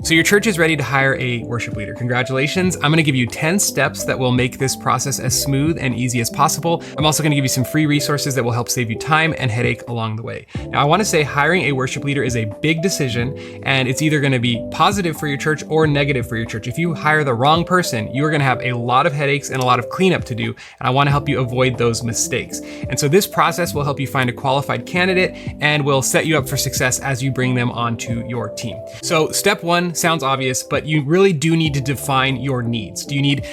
So your church is ready to hire a worship leader. Congratulations. I'm going to give you 10 steps that will make this process as smooth and easy as possible. I'm also going to give you some free resources that will help save you time and headache along the way. Now, I want to say hiring a worship leader is a big decision, and it's either going to be positive for your church or negative for your church. If you hire the wrong person, you are going to have a lot of headaches and a lot of cleanup to do, and I want to help you avoid those mistakes. And so this process will help you find a qualified candidate and will set you up for success as you bring them onto your team. So step one sounds obvious, but you really do need to define your needs. Do you need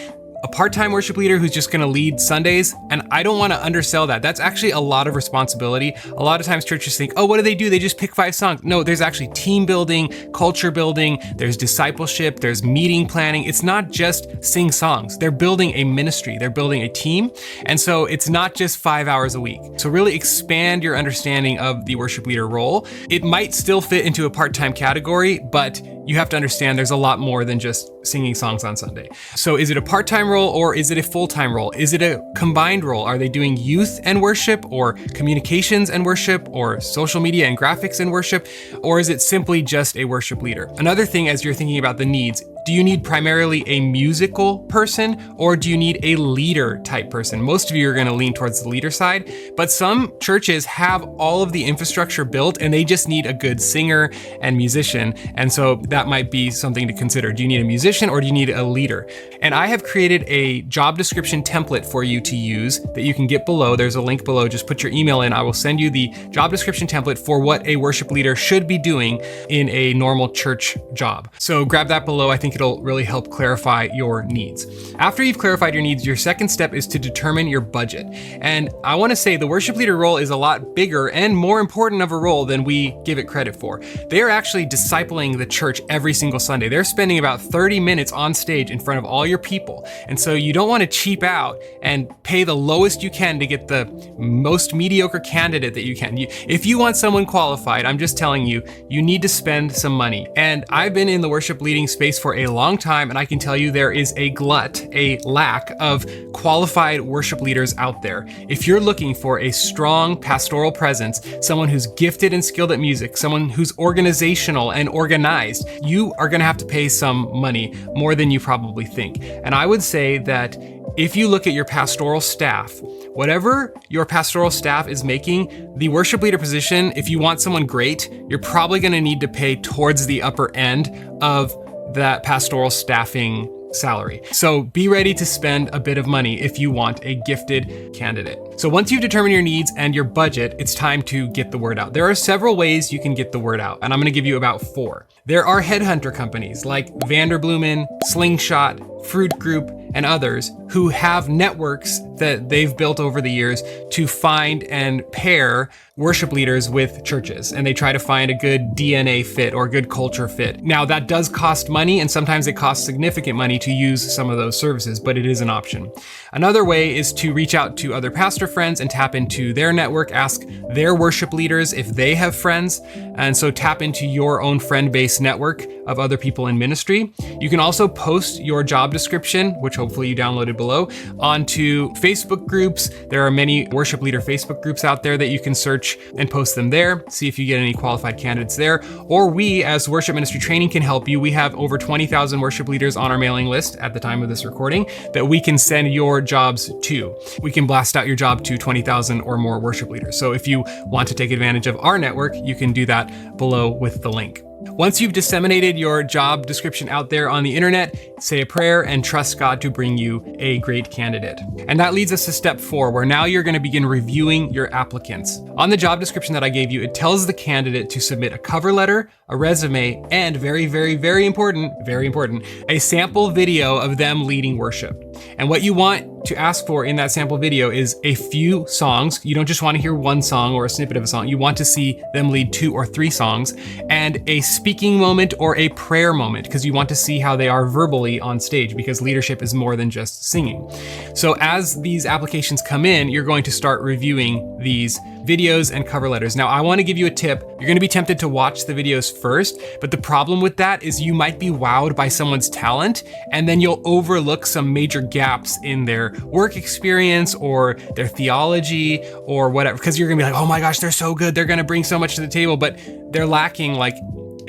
a part-time worship leader who's just gonna lead Sundays? And I don't wanna undersell that. That's actually a lot of responsibility. A lot of times churches think, oh, what do? They just pick 5 songs. No, there's actually team building, culture building, there's discipleship, there's meeting planning. It's not just sing songs. They're building a ministry, they're building a team. And so it's not just 5 hours a week. So really expand your understanding of the worship leader role. It might still fit into a part-time category, but you have to understand there's a lot more than just singing songs on Sunday. So is it a part-time role or is it a full-time role? Is it a combined role? Are they doing youth and worship or communications and worship or social media and graphics and worship? Or is it simply just a worship leader? Another thing as you're thinking about the needs, do you need primarily a musical person or do you need a leader type person? Most of you are going to lean towards the leader side, but some churches have all of the infrastructure built and they just need a good singer and musician. And so that might be something to consider. Do you need a musician or do you need a leader? And I have created a job description template for you to use that you can get below. There's a link below. Just put your email in. I will send you the job description template for what a worship leader should be doing in a normal church job. So grab that below. I think it'll really help clarify your needs. After you've clarified your needs, your second step is to determine your budget. And I want to say the worship leader role is a lot bigger and more important of a role than we give it credit for. They are actually discipling the church every single Sunday. They're spending about 30 minutes on stage in front of all your people. And so you don't want to cheap out and pay the lowest you can to get the most mediocre candidate that you can. If you want someone qualified, I'm just telling you, you need to spend some money. And I've been in the worship leading space for a long time, and I can tell you there is a lack of qualified worship leaders out there. If you're looking for a strong pastoral presence, someone who's gifted and skilled at music, someone who's organizational and organized, you are gonna have to pay some money, more than you probably think. And I would say that if you look at your pastoral staff, whatever your pastoral staff is making, the worship leader position, if you want someone great, you're probably gonna need to pay towards the upper end of that pastoral staffing salary. So be ready to spend a bit of money if you want a gifted candidate. So once you've determined your needs and your budget, it's time to get the word out. There are several ways you can get the word out, and I'm gonna give you about 4. There are headhunter companies like Vanderbloemen, Slingshot, Fruit Group, and others who have networks that they've built over the years to find and pair worship leaders with churches. And they try to find a good DNA fit or good culture fit. Now that does cost money, and sometimes it costs significant money to use some of those services, but it is an option. Another way is to reach out to other pastor friends and tap into their network, ask their worship leaders if they have friends. And so tap into your own friend-based network of other people in ministry. You can also post your job description, which hopefully you downloaded below, onto Facebook groups. There are many worship leader Facebook groups out there that you can search and post them there. See if you get any qualified candidates there. Or we, as Worship Ministry Training, can help you. We have over 20,000 worship leaders on our mailing list at the time of this recording that we can send your jobs to. We can blast out your job to 20,000 or more worship leaders. So if you want to take advantage of our network, you can do that below with the link. Once you've disseminated your job description out there on the internet, say a prayer and trust God to bring you a great candidate. And that leads us to step 4, where now you're going to begin reviewing your applicants. On the job description that I gave you, it tells the candidate to submit a cover letter, a resume, and very important, a sample video of them leading worship. And what you want to ask for in that sample video is a few songs. You don't just want to hear one song or a snippet of a song. You want to see them lead 2 or 3 songs, and a speaking moment or a prayer moment, because you want to see how they are verbally on stage, because leadership is more than just singing. So as these applications come in, you're going to start reviewing these videos and cover letters. Now, I want to give you a tip. You're going to be tempted to watch the videos first, but the problem with that is you might be wowed by someone's talent, and then you'll overlook some major gaps in their work experience or their theology or whatever, because you're going to be like, oh my gosh, they're so good. They're going to bring so much to the table, but they're lacking like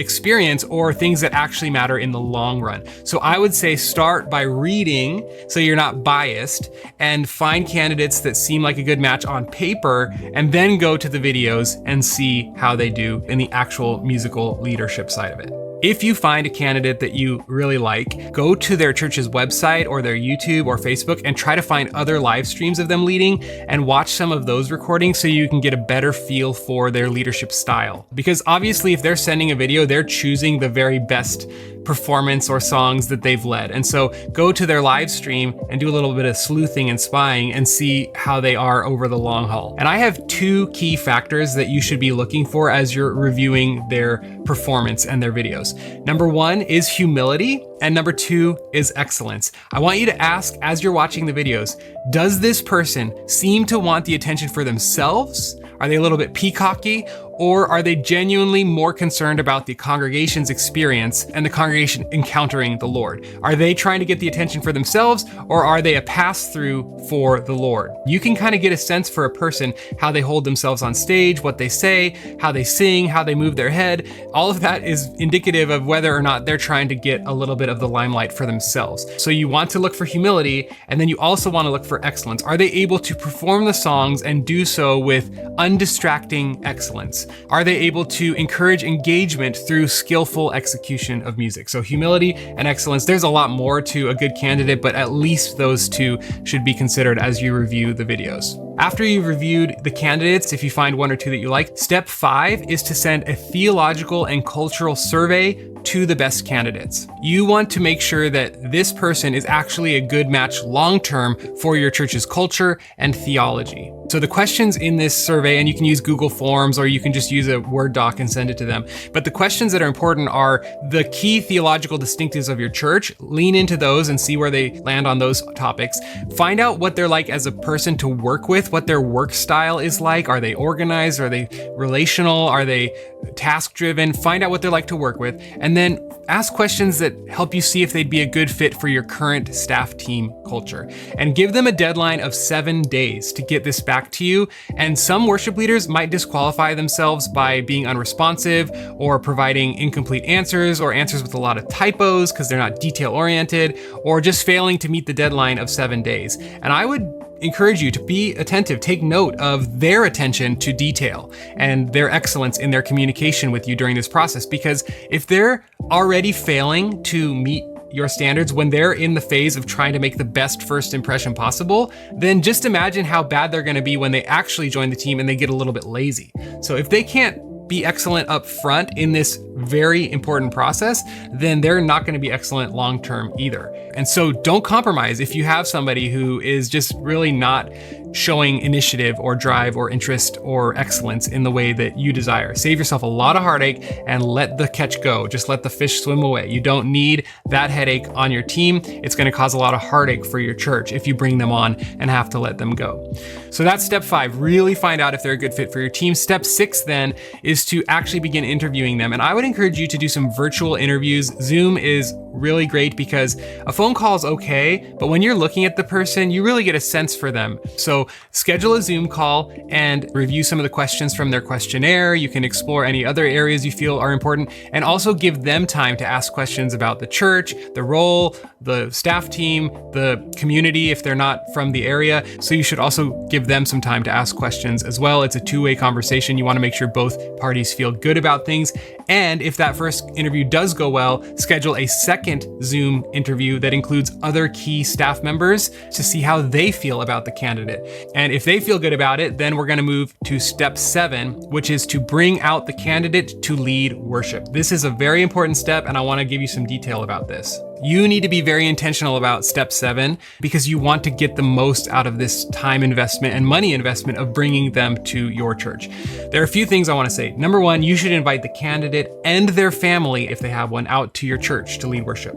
experience or things that actually matter in the long run. So I would say start by reading so you're not biased, and find candidates that seem like a good match on paper, and then go to the videos and see how they do in the actual musical leadership side of it. If you find a candidate that you really like, go to their church's website or their YouTube or Facebook and try to find other live streams of them leading and watch some of those recordings so you can get a better feel for their leadership style. Because obviously if they're sending a video, they're choosing the very best performance or songs that they've led. And so go to their live stream and do a little bit of sleuthing and spying and see how they are over the long haul. And I have 2 key factors that you should be looking for as you're reviewing their performance and their videos. Number 1 is humility, and number 2 is excellence. I want you to ask as you're watching the videos, does this person seem to want the attention for themselves? Are they a little bit peacocky? Or are they genuinely more concerned about the congregation's experience and the congregation encountering the Lord? Are they trying to get the attention for themselves, or are they a pass-through for the Lord? You can kind of get a sense for a person, how they hold themselves on stage, what they say, how they sing, how they move their head. All of that is indicative of whether or not they're trying to get a little bit of the limelight for themselves. So you want to look for humility, and then you also want to look for excellence. Are they able to perform the songs and do so with undistracting excellence? Are they able to encourage engagement through skillful execution of music? So humility and excellence. There's a lot more to a good candidate, but at least those 2 should be considered as you review the videos. After you've reviewed the candidates, if you find 1 or 2 that you like, step 5 is to send a theological and cultural survey to the best candidates. You want to make sure that this person is actually a good match long-term for your church's culture and theology. So the questions in this survey, and you can use Google Forms or you can just use a Word doc and send it to them, but the questions that are important are the key theological distinctives of your church. Lean into those and see where they land on those topics. Find out what they're like as a person to work with, what their work style is like. Are they organized? Are they relational? Are they task-driven? Find out what they're like to work with, and then ask questions that help you see if they'd be a good fit for your current staff team culture. And give them a deadline of 7 days to get this back to you. And some worship leaders might disqualify themselves by being unresponsive or providing incomplete answers or answers with a lot of typos because they're not detail-oriented, or just failing to meet the deadline of 7 days. And I would encourage you to be attentive, take note of their attention to detail and their excellence in their communication with you during this process. Because if they're already failing to meet your standards when they're in the phase of trying to make the best first impression possible, then just imagine how bad they're going to be when they actually join the team and they get a little bit lazy. So if they can't be excellent up front in this very important process, then they're not going to be excellent long-term either. And so don't compromise if you have somebody who is just really not showing initiative or drive or interest or excellence in the way that you desire. Save yourself a lot of heartache and let the catch go. Just let the fish swim away. You don't need that headache on your team. It's going to cause a lot of heartache for your church if you bring them on and have to let them go. So that's step 5. Really find out if they're a good fit for your team. Step 6 then is to actually begin interviewing them. And I would encourage you to do some virtual interviews. Zoom is really great because a phone call is okay, but when you're looking at the person, you really get a sense for them. So schedule a Zoom call and review some of the questions from their questionnaire. You can explore any other areas you feel are important, and also give them time to ask questions about the church, the role, the staff team, the community if they're not from the area. So you should also give them some time to ask questions as well. It's a two-way conversation. You want to make sure both parties feel good about things. And if that first interview does go well, schedule a second Zoom interview that includes other key staff members to see how they feel about the candidate. And if they feel good about it, then we're going to move to step 7, which is to bring out the candidate to lead worship. This is a very important step, and I want to give you some detail about this. You need to be very intentional about step 7 because you want to get the most out of this time investment and money investment of bringing them to your church. There are a few things I want to say. Number 1, you should invite the candidate and their family, if they have one, out to your church to lead worship.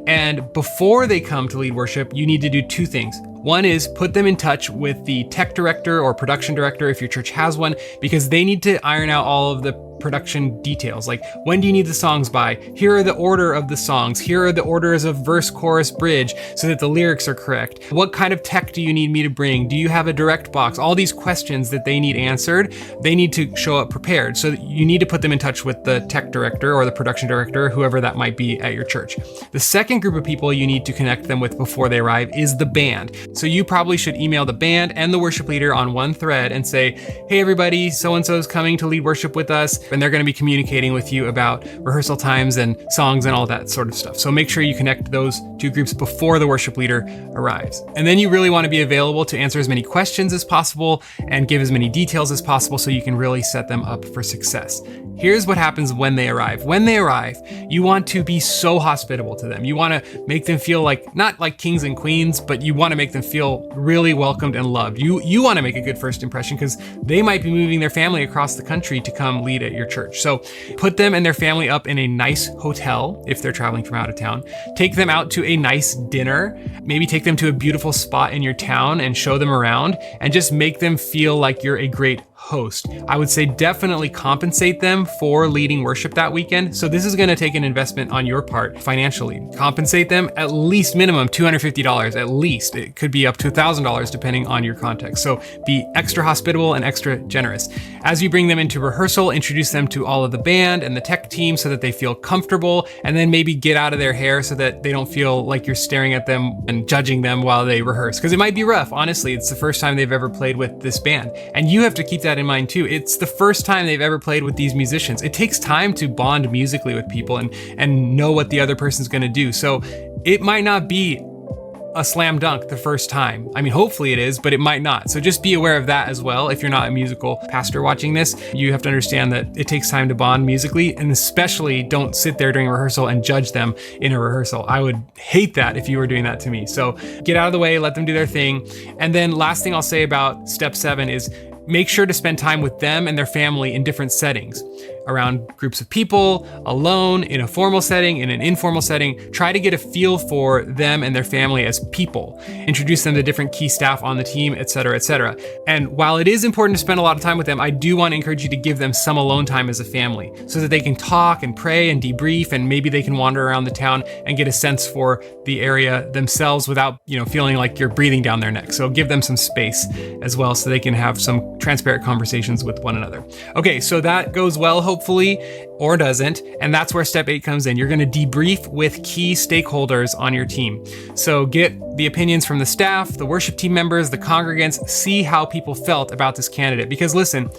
And before they come to lead worship, you need to do 2 things. One is put them in touch with the tech director or production director if your church has one, because they need to iron out all of the production details. Like, when do you need the songs by? Here are the order of the songs. Here are the orders of verse, chorus, bridge, so that the lyrics are correct. What kind of tech do you need me to bring? Do you have a direct box? All these questions that they need answered, they need to show up prepared. So you need to put them in touch with the tech director or the production director, whoever that might be at your church. The second group of people you need to connect them with before they arrive is the band. So you probably should email the band and the worship leader on one thread and say, hey everybody, so-and-so is coming to lead worship with us, and they're going to be communicating with you about rehearsal times and songs and all that sort of stuff. So make sure you connect those two groups before the worship leader arrives. And then you really want to be available to answer as many questions as possible and give as many details as possible so you can really set them up for success. Here's what happens when they arrive. When they arrive, you want to be so hospitable to them. You want to make them feel like, not like kings and queens, but you want to make them feel really welcomed and loved. You want to make a good first impression because they might be moving their family across the country to come lead at your church. So put them and their family up in a nice hotel if they're traveling from out of town. Take them out to a nice dinner. Maybe take them to a beautiful spot in your town and show them around, and just make them feel like you're a great host. I would say definitely compensate them for leading worship that weekend. So this is going to take an investment on your part financially. Compensate them at least minimum $250, at least. It could be up to $1,000 depending on your context. So be extra hospitable and extra generous. As you bring them into rehearsal, introduce them to all of the band and the tech team so that they feel comfortable, and then maybe get out of their hair so that they don't feel like you're staring at them and judging them while they rehearse. Because it might be rough. Honestly, it's the first time they've ever played with this band. And you have to keep that in mind too. It's the first time they've ever played with these musicians. It takes time to bond musically with people and know what the other person's going to do. So it might not be a slam dunk the first time. I mean, hopefully it is, but it might not. So just be aware of that as well. If you're not a musical pastor watching this, you have to understand that it takes time to bond musically, and especially don't sit there during rehearsal and judge them in a rehearsal. I would hate that if you were doing that to me. So get out of the way, let them do their thing. And then last thing I'll say about step 7 is make sure to spend time with them and their family in different settings. Around groups of people, alone, in a formal setting, in an informal setting. Try to get a feel for them and their family as people. Introduce them to different key staff on the team, etc., etc. And while it is important to spend a lot of time with them, I do want to encourage you to give them some alone time as a family so that they can talk and pray and debrief, and maybe they can wander around the town and get a sense for the area themselves without, feeling like you're breathing down their neck. So give them some space as well so they can have some transparent conversations with one another. Okay, so that goes well, hopefully, or doesn't. And that's where step 8 comes in. You're going to debrief with key stakeholders on your team. So get the opinions from the staff, the worship team members, the congregants, see how people felt about this candidate. Because listen,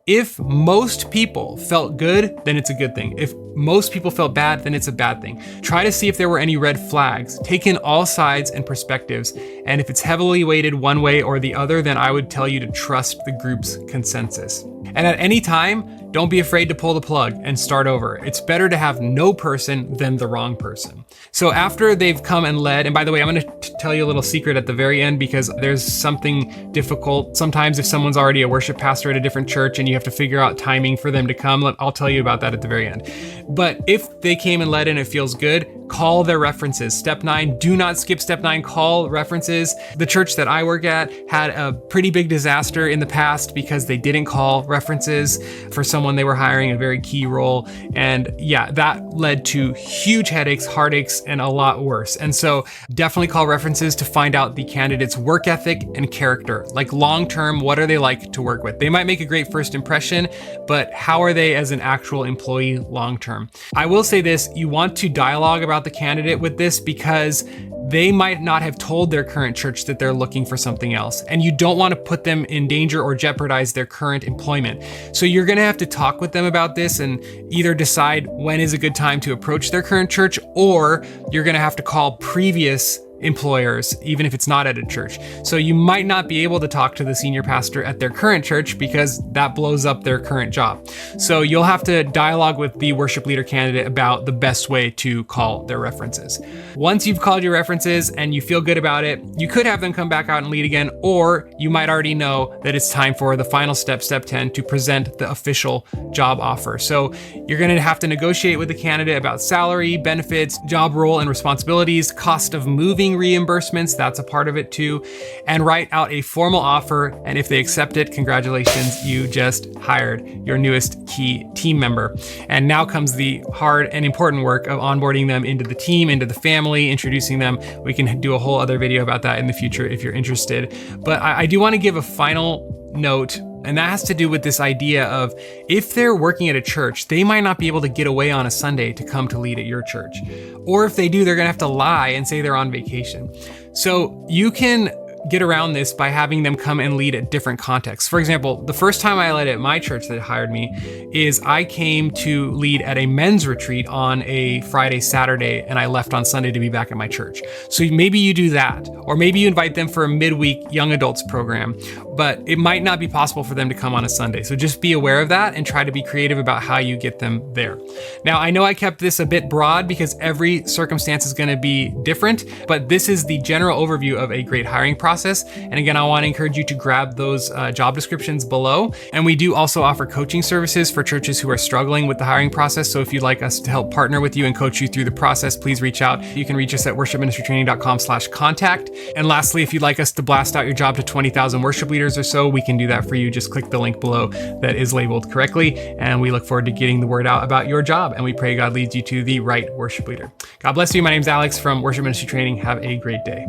if most people felt good, then it's a good thing. If most people felt bad, then it's a bad thing. Try to see if there were any red flags. Take in all sides and perspectives. And if it's heavily weighted one way or the other, then I would tell you to trust the group's consensus. And at any time, don't be afraid to pull the plug and start over. It's better to have no person than the wrong person. So after they've come and led, and by the way, I'm going to tell you a little secret at the very end, because there's something difficult. Sometimes if someone's already a worship pastor at a different church and you have to figure out timing for them to come, I'll tell you about that at the very end. But if they came and led and it feels good, call their references. Step 9, do not skip step 9, call references. The church that I work at had a pretty big disaster in the past because they didn't call references for someone they were hiring, a very key role. And yeah, that led to huge headaches, heartaches, and a lot worse. And so definitely call references to find out the candidate's work ethic and character. Like long-term, what are they like to work with? They might make a great first impression, but how are they as an actual employee long-term? I will say this, you want to dialogue about the candidate with this because they might not have told their current church that they're looking for something else, and you don't want to put them in danger or jeopardize their current employment. So you're going to have to talk with them about this and either decide when is a good time to approach their current church, or you're going to have to call previous employers, even if it's not at a church. So you might not be able to talk to the senior pastor at their current church because that blows up their current job. So you'll have to dialogue with the worship leader candidate about the best way to call their references. Once you've called your references and you feel good about it, you could have them come back out and lead again, or you might already know that it's time for the final step, step 10, to present the official job offer. So you're going to have to negotiate with the candidate about salary, benefits, job role and responsibilities, cost of moving shipping reimbursements, that's a part of it too, and write out a formal offer. And if they accept it, congratulations, you just hired your newest key team member. And now comes the hard and important work of onboarding them into the team, into the family, introducing them. We can do a whole other video about that in the future if you're interested. But I do want to give a final note, and that has to do with this idea of if they're working at a church, they might not be able to get away on a Sunday to come to lead at your church. Or if they do, they're gonna have to lie and say they're on vacation. So you can get around this by having them come and lead at different contexts. For example, the first time I led at my church that hired me is I came to lead at a men's retreat on a Friday, Saturday, and I left on Sunday to be back at my church. So maybe you do that, or maybe you invite them for a midweek young adults program, but it might not be possible for them to come on a Sunday. So just be aware of that and try to be creative about how you get them there. Now, I know I kept this a bit broad because every circumstance is going to be different, but this is the general overview of a great hiring process. And again, I want to encourage you to grab those job descriptions below. And we do also offer coaching services for churches who are struggling with the hiring process. So if you'd like us to help partner with you and coach you through the process, please reach out. You can reach us at worshipministrytraining.com/contact. And lastly, if you'd like us to blast out your job to 20,000 worship leaders or so, we can do that for you. Just click the link below that is labeled correctly. And we look forward to getting the word out about your job. And we pray God leads you to the right worship leader. God bless you. My name's Alex from Worship Ministry Training. Have a great day.